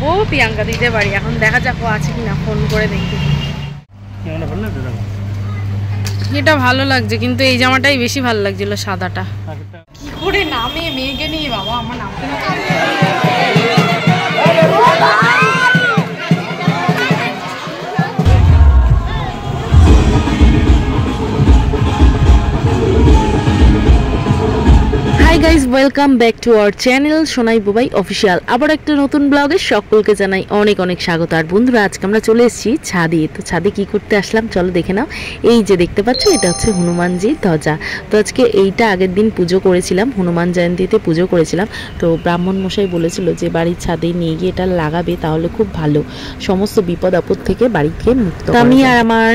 যাবো প্রিয়াঙ্কা দিতে বাড়ি। এখন দেখা যাক ও আছে কিনা, ফোন করে দেখি। এটা ভালো লাগছে, কিন্তু এই জামাটাই বেশি ভালো লাগছিল, সাদাটা। কি করে নামে মেয়েকে নিয়ে, বাবা আমার নামতে না। Hi guys, welcome back to our channel Sonai Bubai official. আবার একটা নতুন ব্লগে সকলকে জানাই অনেক অনেক স্বাগত। আর বন্ধুরা, আজকে আমরা চলে এসেছি ছাদে। তো ছাদে কি করতে আসলাম চলো দেখে নাও। এই যে দেখতে পাচ্ছ, এটা হচ্ছে হনুমানজির ধ্বজা। তো আজকে এইটা আগের দিন পুজো করেছিলাম, হনুমান জয়ন্তীতে পুজো করেছিলাম। তো ব্রাহ্মণ মশাই বলেছিল যে বাড়ির ছাদে নিয়ে গিয়ে এটা লাগাবে, তাহলে খুব ভালো, সমস্ত বিপদ আপদ থেকে বাড়িকে মুক্ত। আমি আর আমার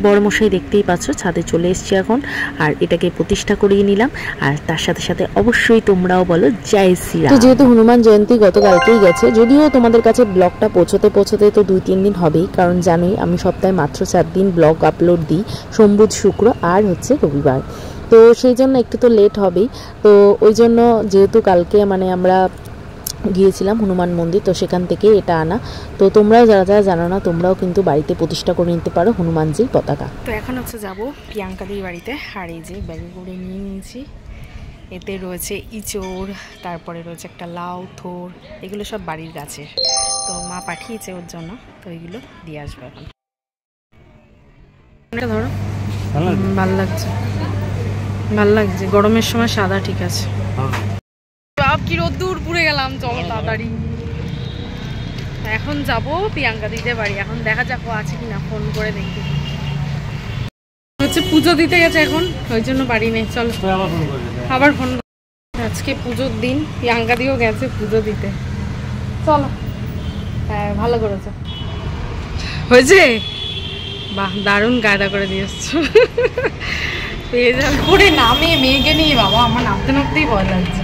বড় মশাই দেখতেই পাচ্ছ ছাদে চলে এসেছি এখন, আর এটাকে প্রতিষ্ঠা করিয়ে নিলাম। আর তার সাথে সাথে অবশ্যই তোমরাও বলো জয় শ্রীরাম। তো যেহেতু হনুমান জয়ন্তী গতকালকেই গেছে, যদিও তোমাদের কাছে ব্লগটা পৌঁছতে তো 2-3 দিন হবেই, কারণ জানোই আমি সপ্তাহে মাত্র 4 দিন ব্লগ আপলোড দিই, সোম বুধ শুক্র আর হচ্ছে রবিবার। তো সেই জন্য একটু তো লেট হবেই। তো ওই জন্য যেহেতু কালকে আমরা গিয়েছিলাম হনুমান মন্দির, তো সেখান থেকে এটা আনা। তো তোমরাও যারা যারা জানো না, তোমরাও কিন্তু বাড়িতে প্রতিষ্ঠা করে নিতে পারো হনুমানজির পতাকা। তো এখন হচ্ছে যাবো প্রিয়াঙ্কাদির বাড়িতে। আর এই যে ব্যাগে করে নিয়ে নিয়েছি, এতে রয়েছে ইঁচড়, তারপরে রয়েছে একটা লাউ, থোর, এগুলো সব বাড়ির গাছের। তো মা পাঠিয়েছে ওর জন্য, তো এগুলো দিয়ে আসবো এখন। ধরো, ভাল লাগছে, ভাল লাগছে। গরমের সময় সাদা ঠিক আছে। বাপ কি রোদ্দুর পুড়ে গেলাম, চলো তাড়াতাড়ি। এখন যাবো প্রিয়াঙ্কা দিতে বাড়ি। এখন দেখা যাক ও আছে কিনা, ফোন করে দেখি। হচ্ছে পুজো দিতে গেছে এখন, ওই জন্য বাড়ি নেই। চলো আবার ফোন। আজকে পুজোর দিন, প্রিয়াঙ্কা দিও গেছে পুজো দিতে। চলো। হ্যাঁ, ভালো করেছো। হয়েছে? বাহ, দারুণ কায়দা করে দিয়ে এসছো। পেয়ে যাবে করে নামে মেয়েকে নিয়ে, বাবা আমার নামতে নামতেই ভয় লাগছে।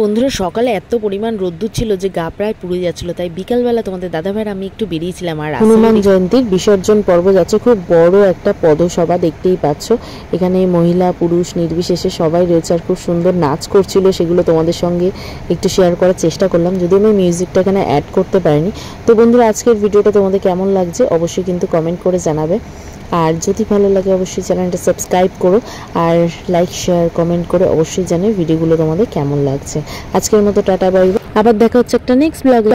বন্ধুরা, সকালে এত পরিমাণ রোদ্দুর ছিল যে গা প্রায় পুড়ে যাচ্ছিল, তাই বিকালবেলা তোমাদের দাদা ভাইয়ের আমি একটু বেরিয়েছিলাম। আর হনুমান জয়ন্তীর বিসর্জন পর্ব যাচ্ছে, খুব বড় একটা পদসভা দেখতেই পাচ্ছ। এখানে মহিলা পুরুষ নির্বিশেষে সবাই রয়েছে, আর খুব সুন্দর নাচ করছিল, সেগুলো তোমাদের সঙ্গে একটু শেয়ার করার চেষ্টা করলাম, যদিও আমি মিউজিকটা এখানে অ্যাড করতে পারিনি। তো বন্ধুরা, আজকের ভিডিওটা তোমাদের কেমন লাগছে অবশ্যই কিন্তু কমেন্ট করে জানাবে। আর যদি ভালো লাগে অবশ্যই চ্যানেলটা সাবস্ক্রাইব করো, আর লাইক শেয়ার কমেন্ট করে অবশ্যই জানাও ভিডিওগুলো তোমাদের কেমন লাগছে। আজকের মতো টাটা বাই বাই, আবার দেখা হচ্ছে একটা নেক্সট ব্লগে।